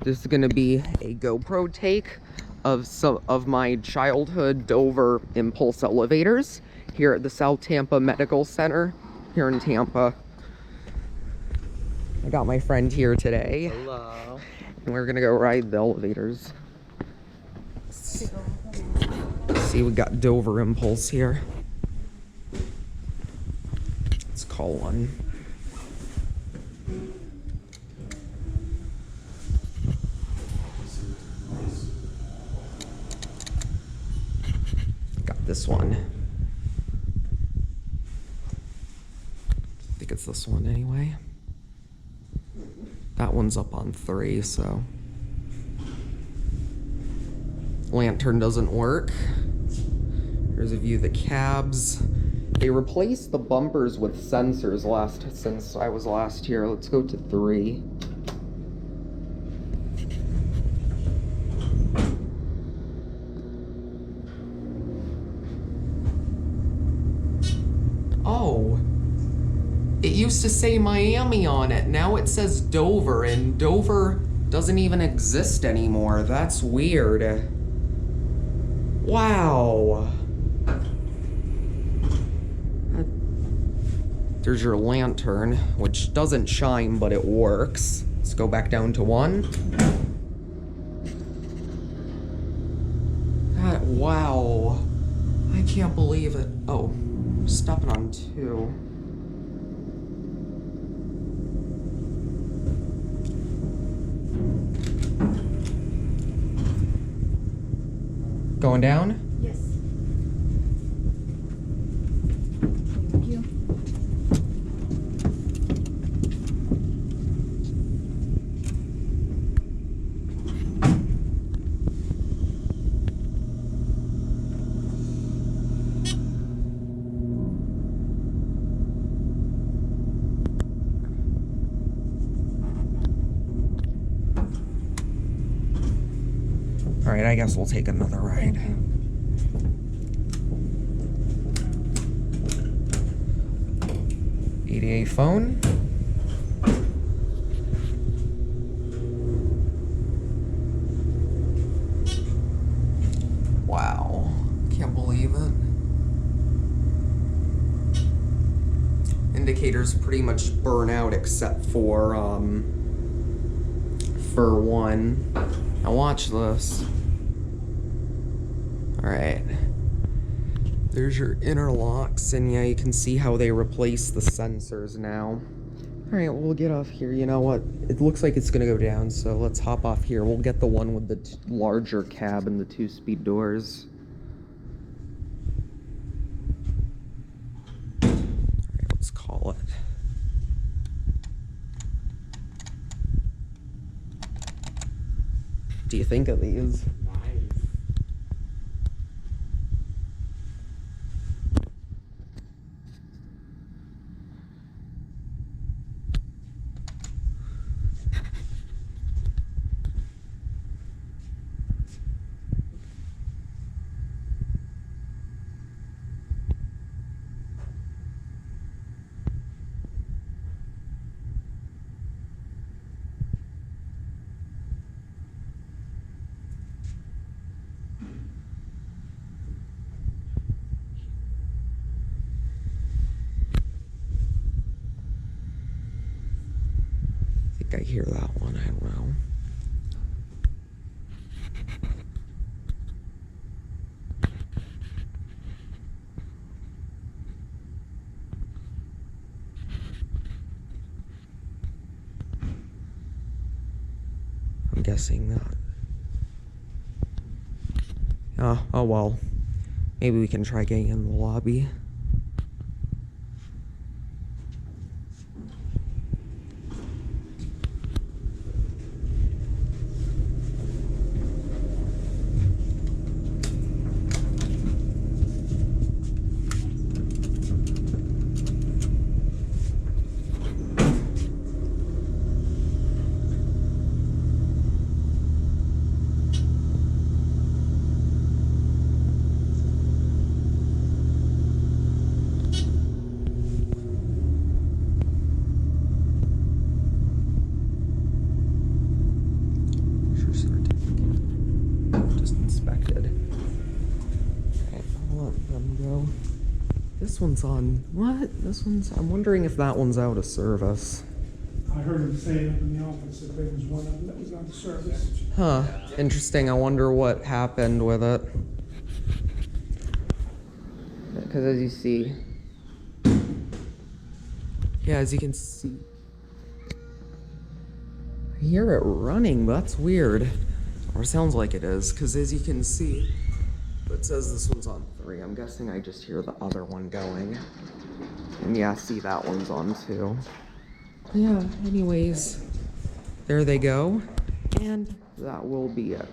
This is gonna be a GoPro take of some of my childhood Dover impulse elevators here at the South Tampa Medical Center here in Tampa. I got my friend here today. Hello. And we're gonna go ride the elevators. See, we got Dover impulse here. Let's call one. Got this one. I think it's this one anyway. That one's up on 3, so. Lantern doesn't work. Here's a view of the cabs. They replaced the bumpers with sensors since I was last here. Let's go to 3. Oh, it used to say Miami on it. Now it says Dover, and Dover doesn't even exist anymore. That's weird. Wow. There's your lantern, which doesn't shine, but it works. Let's go back down to 1. Wow. I can't believe it. Oh, stopping on 2. Going down? Yes. Thank you. All right, I guess we'll take another ride. ADA phone. Wow, can't believe it. Indicators pretty much burn out except for 1. Now watch this. All right. There's your interlocks, and yeah, you can see how they replace the sensors now. All right, we'll get off here. You know what? It looks like it's gonna go down, so let's hop off here. We'll get the one with the larger cab and the 2-speed doors. All right, let's call it. What do you think of these? I hear that one, I don't know. I'm guessing that. Oh well. Maybe we can try getting in the lobby. them go. This one's on, what? I'm wondering if that one's out of service. I heard him saying up in the office that there was one of them that was out of service. Huh, interesting. I wonder what happened with it. Because as you see, yeah, as you can see, I hear it running, but that's weird. Or it sounds like it is, because as you can see, it says this one's on 3. I'm guessing I just hear the other one going. And yeah, see, that one's on 2. Yeah, anyways, there they go. And that will be it.